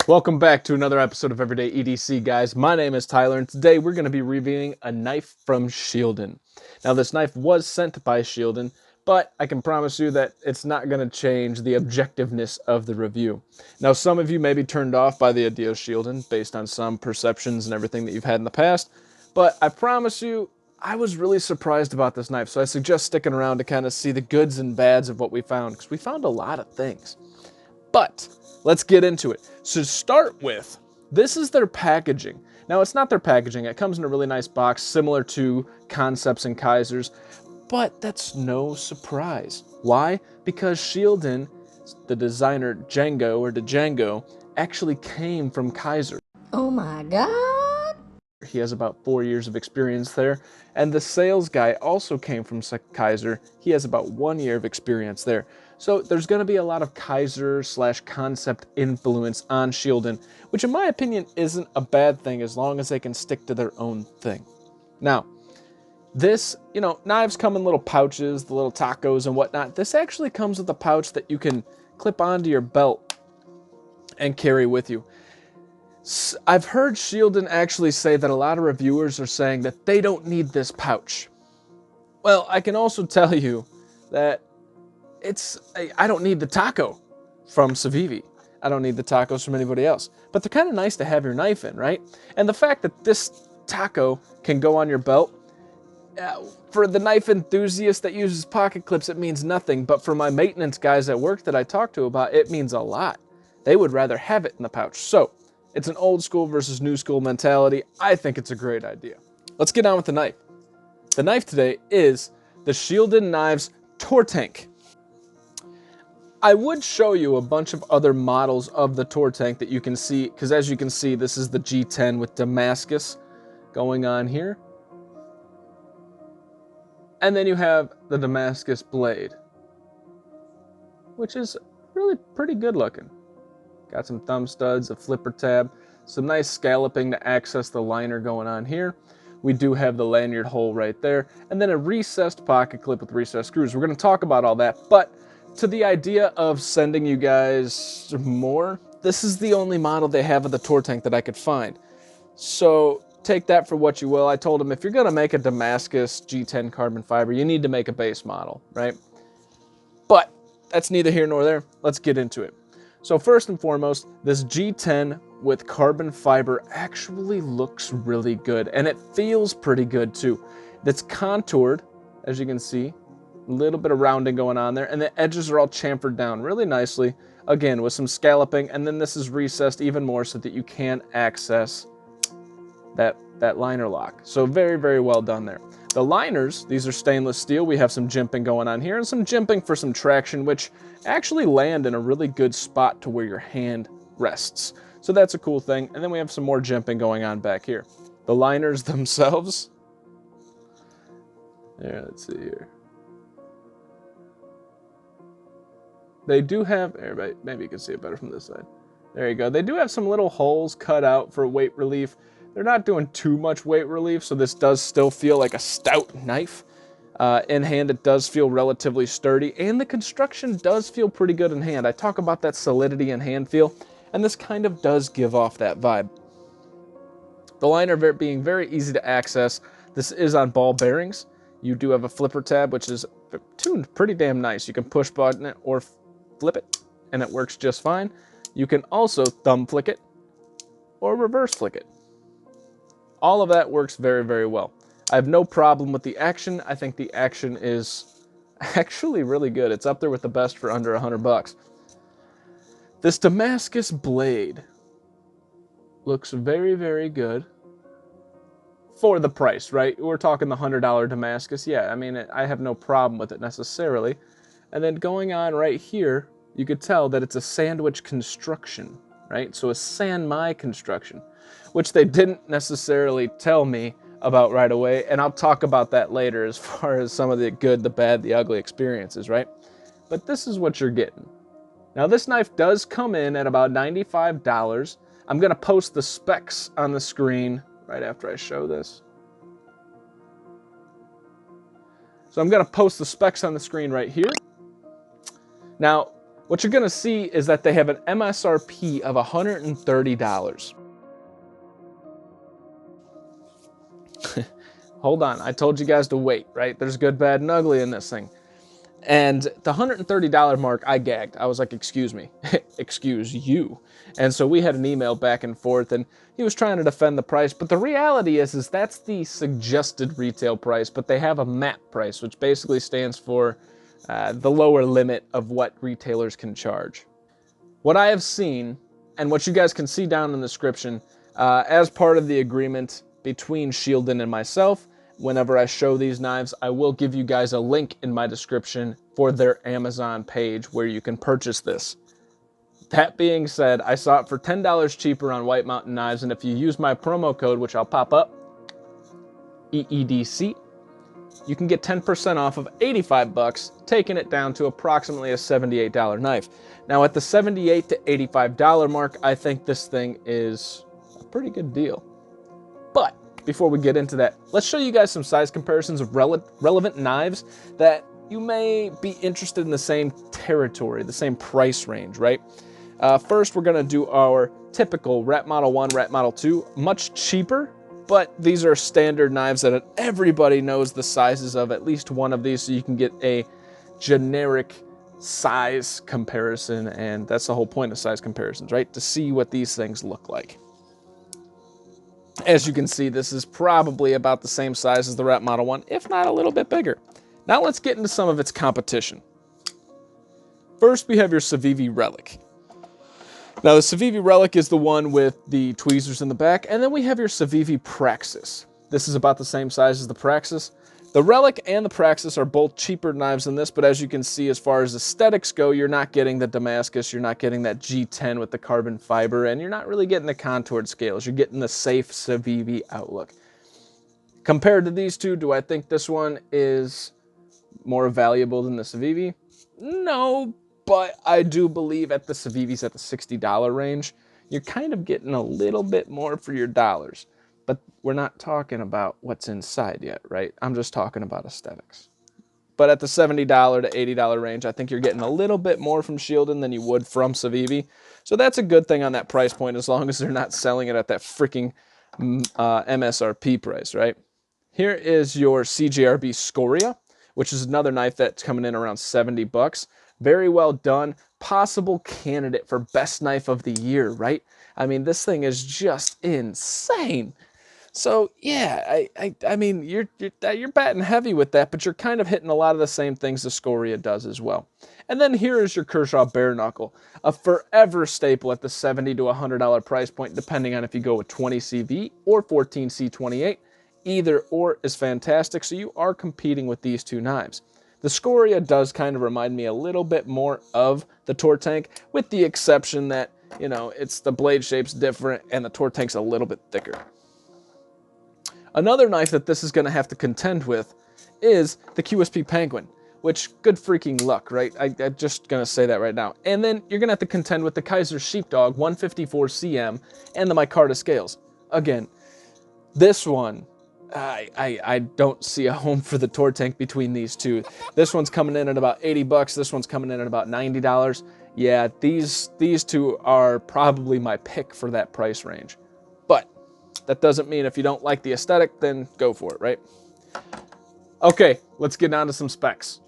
Welcome back to another episode of Everyday EDC, guys. My name is Tyler, and today we're going to be reviewing a knife from Shieldon. Now, this knife was sent by Shieldon, but I can promise you that it's not going to change the objectiveness of the review. Now, some of you may be turned off by the idea of Shieldon based on some perceptions and everything that you've had in the past, but I promise you, I was really surprised about this knife, so I suggest sticking around to kind of see the goods and bads of what we found, because we found a lot of things. But let's get into it. So to start with, this is their packaging. Now, it's not their packaging. It comes in a really nice box, similar to Concepts and Kaisers, but that's no surprise. Why? Because Shieldon, the designer Django, actually came from Kaiser. Oh my god! He has about 4 years of experience there. And the sales guy also came from Kaiser. He has about 1 year of experience there. So there's going to be a lot of Kaiser/Concept influence on Shieldon, which in my opinion isn't a bad thing as long as they can stick to their own thing. Now, this, knives come in little pouches, the little tacos and whatnot. This actually comes with a pouch that you can clip onto your belt and carry with you. I've heard Shieldon actually say that a lot of reviewers are saying that they don't need this pouch. Well, I can also tell you that I don't need the taco from Civivi. I don't need the tacos from anybody else. But they're kind of nice to have your knife in, right? And the fact that this taco can go on your belt, for the knife enthusiast that uses pocket clips, it means nothing. But for my maintenance guys at work that I talk to about, it means a lot. They would rather have it in the pouch. So it's an old school versus new school mentality. I think it's a great idea. Let's get on with the knife. The knife today is the Shieldon Knives Tortank. I would show you a bunch of other models of the Tortank that you can see, because as you can see, this is the G10 with Damascus going on here. And then you have the Damascus blade, which is really pretty good looking. Got some thumb studs, a flipper tab, some nice scalloping to access the liner going on here. We do have the lanyard hole right there, and then a recessed pocket clip with recessed screws. We're going to talk about all that, but to the idea of sending you guys more, this is the only model they have of the Tortank that I could find. So take that for what you will. I told them if you're going to make a Damascus G10 carbon fiber, you need to make a base model, right? But that's neither here nor there. Let's get into it. So first and foremost, this G10 with carbon fiber actually looks really good, and it feels pretty good too. It's contoured, as you can see, a little bit of rounding going on there, and the edges are all chamfered down really nicely, again with some scalloping, and then this is recessed even more so that you can access that liner lock. So very, very well done there. The liners, these are stainless steel. We have some jimping going on here and some jimping for some traction, which actually land in a really good spot to where your hand rests. So that's a cool thing. And then we have some more jimping going on back here. The liners themselves, yeah, let's see here. They do have, maybe you can see it better from this side. There you go. They do have some little holes cut out for weight relief. They're not doing too much weight relief, so this does still feel like a stout knife. In hand, it does feel relatively sturdy, and the construction does feel pretty good in hand. I talk about that solidity in hand feel, and this kind of does give off that vibe. The liner being very easy to access. This is on ball bearings. You do have a flipper tab, which is tuned pretty damn nice. You can push button it or flip it, and it works just fine. You can also thumb flick it or reverse flick it. All of that works very, very well. I have no problem with the action. I think the action is actually really good. It's up there with the best for under $100. This Damascus blade looks very, very good for the price, right? We're talking the $100 Damascus. Yeah, I mean, I have no problem with it necessarily. And then going on right here, you could tell that it's a sandwich construction, right? So a Sanmai construction, which they didn't necessarily tell me about right away, and I'll talk about that later as far as some of the good, the bad, the ugly experiences, right? But this is what you're getting. Now, this knife does come in at about $95. I'm going to post the specs on the screen right after I show this. So I'm going to post the specs on the screen right here. Now, what you're gonna see is that they have an MSRP of $130. Hold on, I told you guys to wait, right? There's good, bad, and ugly in this thing. And the $130 mark, I gagged. I was like, excuse me, excuse you. And so we had an email back and forth, and he was trying to defend the price. But the reality is that's the suggested retail price, but they have a MAP price, which basically stands for the lower limit of what retailers can charge. What I have seen, and what you guys can see down in the description, as part of the agreement between Shieldon and myself, whenever I show these knives, I will give you guys a link in my description for their Amazon page where you can purchase this. That being said, I saw it for $10 cheaper on White Mountain Knives, and if you use my promo code, which I'll pop up, EEDC, you can get 10% off of 85 bucks, taking it down to approximately a $78 knife. Now at the $78 to $85 mark, I think this thing is a pretty good deal. But before we get into that, let's show you guys some size comparisons of relevant knives that you may be interested in the same territory, the same price range, right? First, we're gonna do our typical Rat Model 1, Rat Model 2, much cheaper, but these are standard knives that everybody knows the sizes of at least one of these, so you can get a generic size comparison, and that's the whole point of size comparisons, right? To see what these things look like. As you can see, this is probably about the same size as the Rat Model 1, if not a little bit bigger. Now let's get into some of its competition. First, we have your Civivi Relic. Now the Civivi Relic is the one with the tweezers in the back, and then we have your Civivi Praxis. This is about the same size as the Praxis. The Relic and the Praxis are both cheaper knives than this, but as you can see, as far as aesthetics go, you're not getting the Damascus, you're not getting that G10 with the carbon fiber, and you're not really getting the contoured scales. You're getting the safe Civivi outlook. Compared to these two, do I think this one is more valuable than the Civivi? No, but I do believe at the Civivi's at the $60 range, you're kind of getting a little bit more for your dollars. But we're not talking about what's inside yet, right? I'm just talking about aesthetics. But at the $70 to $80 range, I think you're getting a little bit more from Shieldon than you would from Civivi. So that's a good thing on that price point, as long as they're not selling it at that freaking MSRP price, right? Here is your CJRB Scoria, which is another knife that's coming in around 70 bucks. Very well done. Possible candidate for best knife of the year, right? I mean, this thing is just insane. So yeah, I mean, you're batting heavy with that, but you're kind of hitting a lot of the same things the Scoria does as well. And then here is your Kershaw Bare Knuckle, a forever staple at the $70 to $100 price point, depending on if you go with 20CV or 14C28. Either or is fantastic, so you are competing with these two knives. The Scoria does kind of remind me a little bit more of the Tortank, with the exception that, you know, it's the blade shape's different and the Tortank's a little bit thicker. Another knife that this is going to have to contend with is the QSP Penguin, which, good freaking luck, right? I'm just going to say that right now. And then you're going to have to contend with the Kaiser Sheepdog 154 CM and the Micarta Scales. Again, this one, I don't see a home for the Tortank between these two. This one's coming in at about 80 bucks. This one's coming in at about $90. Yeah, these two are probably my pick for that price range. But that doesn't mean if you don't like the aesthetic, then go for it, right? Okay, let's get down to some specs.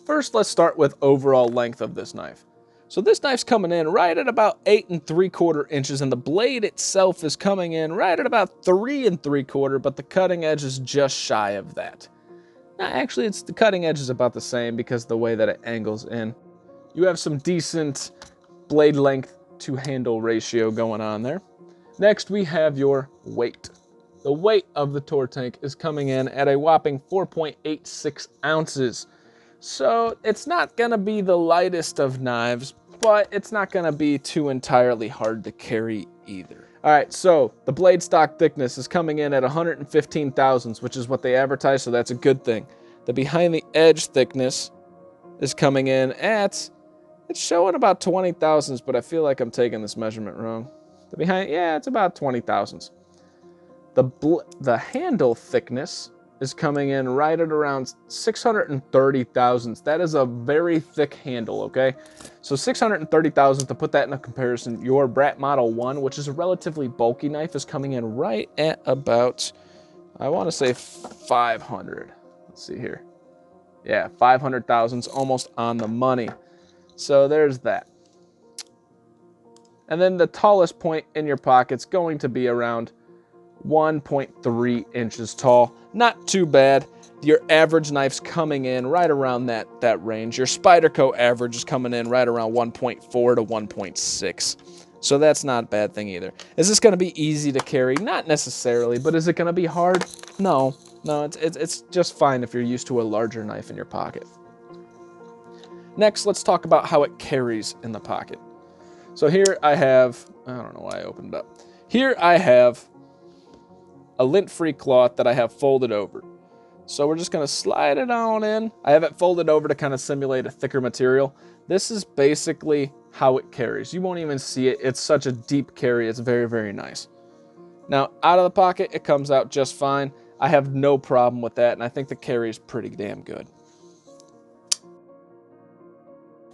First, let's start with overall length of this knife. So this knife's coming in right at about 8 3/4 inches, and the blade itself is coming in right at about 3 3/4, but the cutting edge is just shy of that. Now, actually, the cutting edge is about the same because of the way that it angles in. You have some decent blade length to handle ratio going on there. Next, we have your weight. The weight of the Tortank is coming in at a whopping 4.86 ounces. So it's not going to be the lightest of knives, but it's not going to be too entirely hard to carry either. All right, so the blade stock thickness is coming in at 115 thousandths, which is what they advertise, so that's a good thing. The behind the edge thickness is coming in at, it's showing about 20 thousandths, but I feel like I'm taking this measurement wrong. The behind, yeah, it's about 20 thousandths. The handle thickness is coming in right at around 630 thousandths. That is a very thick handle, okay? So 630 thousandths, to put that in a comparison, your Brat Model 1, which is a relatively bulky knife, is coming in right at about, I want to say 500. Let's see here. Yeah, 500 thousandths, almost on the money. So there's that. And then the tallest point in your pocket's going to be around 1.3 inches tall. Not too bad. Your average knife's coming in right around that range. Your Spyderco average is coming in right around 1.4 to 1.6. So that's not a bad thing either. Is this going to be easy to carry? Not necessarily, but is it going to be hard? No. No, it's just fine if you're used to a larger knife in your pocket. Next, let's talk about how it carries in the pocket. So here I have, I don't know why I opened it up. Here I have a lint-free cloth that I have folded over. So we're just gonna slide it on in. I have it folded over to kind of simulate a thicker material. This is basically how it carries. You won't even see it. It's such a deep carry. It's very, very nice. Now, out of the pocket, it comes out just fine. I have no problem with that, and I think the carry is pretty damn good.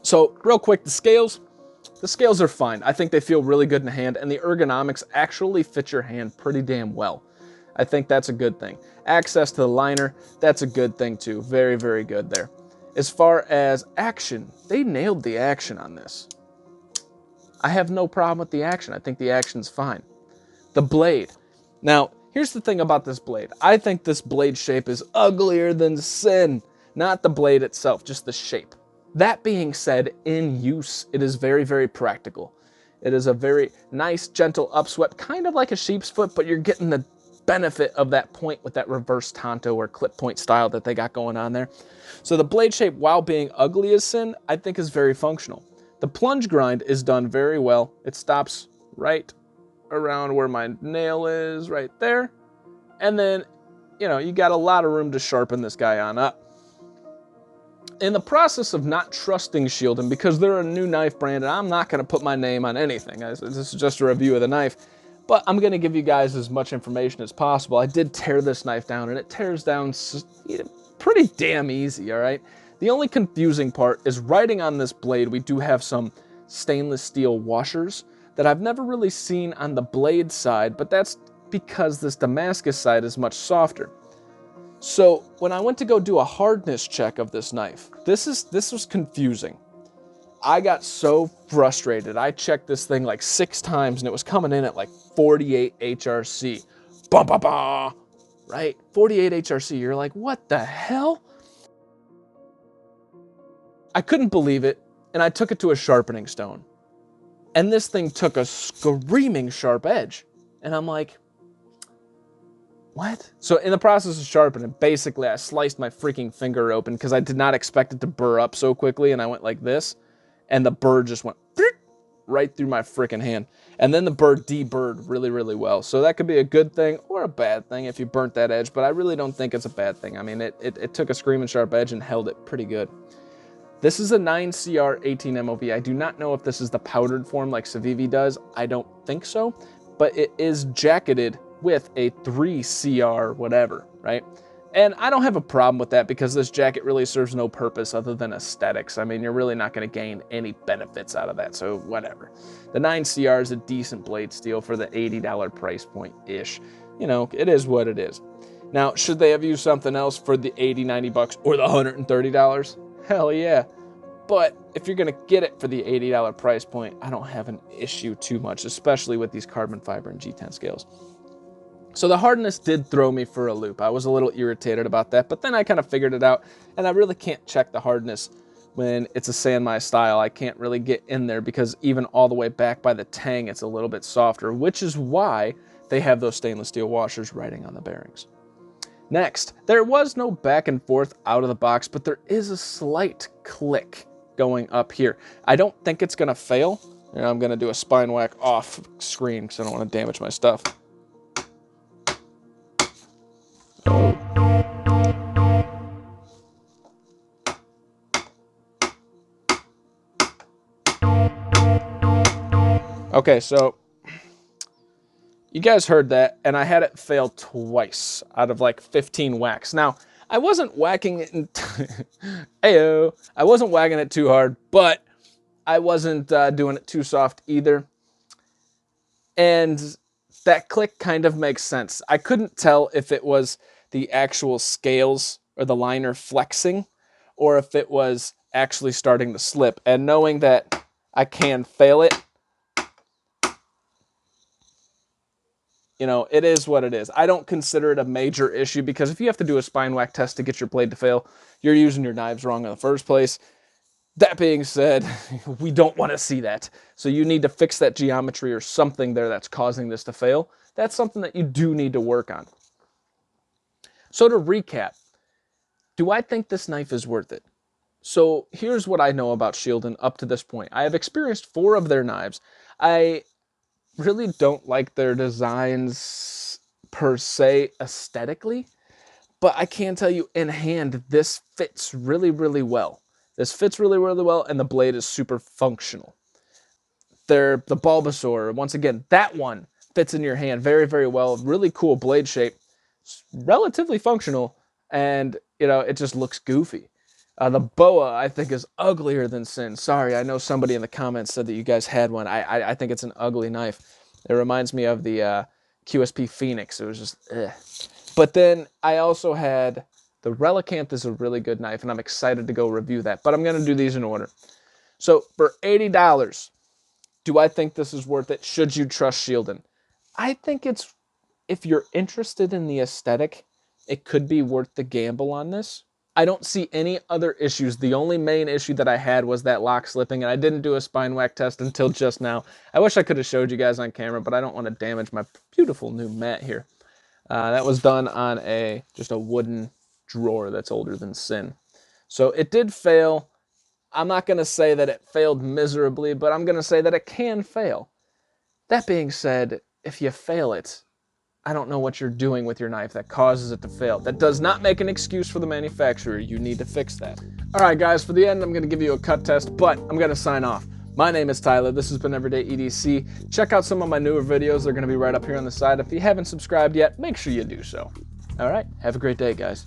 So real quick, the scales. The scales are fine. I think they feel really good in the hand, and the ergonomics actually fit your hand pretty damn well. I think that's a good thing. Access to the liner, that's a good thing too. Very, very good there. As far as action, they nailed the action on this. I have no problem with the action. I think the action's fine. The blade. Now, here's the thing about this blade. I think this blade shape is uglier than sin. Not the blade itself, just the shape. That being said, in use, it is very, very practical. It is a very nice, gentle upswept, kind of like a sheep's foot, but you're getting the benefit of that point with that reverse tanto or clip point style that they got going on there. So the blade shape, while being ugly as sin, I think is very functional. The plunge grind is done very well. It stops right around where my nail is, right there. And then, you know, you got a lot of room to sharpen this guy on up. In the process of not trusting Shieldon, because they're a new knife brand, and I'm not going to put my name on anything. This is just a review of the knife. But I'm going to give you guys as much information as possible. I did tear this knife down, and it tears down pretty damn easy, all right? The only confusing part is writing on this blade, we do have some stainless steel washers that I've never really seen on the blade side, but that's because this Damascus side is much softer. So when I went to go do a hardness check of this knife, this was confusing. I got so frustrated. I checked this thing like 6 times and it was coming in at like 48 HRC. Bah, bah, bah, right? 48 HRC. You're like, what the hell? I couldn't believe it, and I took it to a sharpening stone. And this thing took a screaming sharp edge. And I'm like, what? So in the process of sharpening, basically I sliced my freaking finger open because I did not expect it to burr up so quickly, and I went like this, and the burr just went right through my freaking hand. And then the burr deburred really, really well. So that could be a good thing or a bad thing if you burnt that edge, but I really don't think it's a bad thing. I mean, it took a screaming sharp edge and held it pretty good. This is a 9CR 18 MOV. I do not know if this is the powdered form like Civivi does. I don't think so, but it is jacketed with a 3CR whatever, right? And I don't have a problem with that because this jacket really serves no purpose other than aesthetics. I mean, you're really not going to gain any benefits out of that, so whatever. The 9CR is a decent blade steel for the $80 price point-ish. You know, it is what it is. Now, should they have used something else for the 80, 90 bucks or the $130? Hell yeah. But if you're going to get it for the $80 price point, I don't have an issue too much, especially with these carbon fiber and G10 scales. So the hardness did throw me for a loop. I was a little irritated about that, but then I kind of figured it out, and I really can't check the hardness when it's a Sanmai style. I can't really get in there because even all the way back by the tang, it's a little bit softer, which is why they have those stainless steel washers writing on the bearings. Next, there was no back and forth out of the box, but there is a slight click going up here. I don't think it's going to fail. And I'm going to do a spine whack off screen because I don't want to damage my stuff. Okay, so You guys heard that, and I had it fail twice out of like 15 whacks. Now, I wasn't whacking it in Ayo. I wasn't whacking it too hard, but I wasn't doing it too soft either. And that click kind of makes sense. I couldn't tell if it was the actual scales or the liner flexing, or if it was actually starting to slip. And knowing that I can fail it, you know, it is what it is. I don't consider it a major issue, because if you have to do a spine whack test to get your blade to fail, you're using your knives wrong in the first place. That being said, we don't want to see that. So you need to fix that geometry or something there that's causing this to fail. That's something that you do need to work on. So to recap, do I think this knife is worth it? So here's what I know about Shieldon up to this point. I have experienced 4 of their knives. I really don't like their designs per se aesthetically, but I can tell you in hand, this fits really, really well. This fits really, really well, and the blade is super functional. The Bulbasaur, once again, that one fits in your hand very, very well. Really cool blade shape, relatively functional, and you know, it just looks goofy. The Boa, I think, is uglier than sin. Sorry, I know somebody in the comments said that you guys had one. I think it's an ugly knife. It reminds me of the QSP Phoenix. It was just, ugh. But then I also had the Relicanth is a really good knife, and I'm excited to go review that. But I'm going to do these in order. So for $80, do I think this is worth it? Should you trust Shieldon? I think it's, if you're interested in the aesthetic, it could be worth the gamble on this. I don't see any other issues. The only main issue that I had was that lock slipping, and I didn't do a spine whack test until just now. I wish I could have showed you guys on camera, but I don't want to damage my beautiful new mat here. That was done on just a wooden drawer that's older than sin. So it did fail. I'm not going to say that it failed miserably, but I'm going to say that it can fail. That being said, if you fail it, I don't know what you're doing with your knife that causes it to fail. That does not make an excuse for the manufacturer. You need to fix that. All right, guys, for the end, I'm going to give you a cut test, but I'm going to sign off. My name is Tyler. This has been Everyday EDC. Check out some of my newer videos. They're going to be right up here on the side. If you haven't subscribed yet, make sure you do so. All right, have a great day, guys.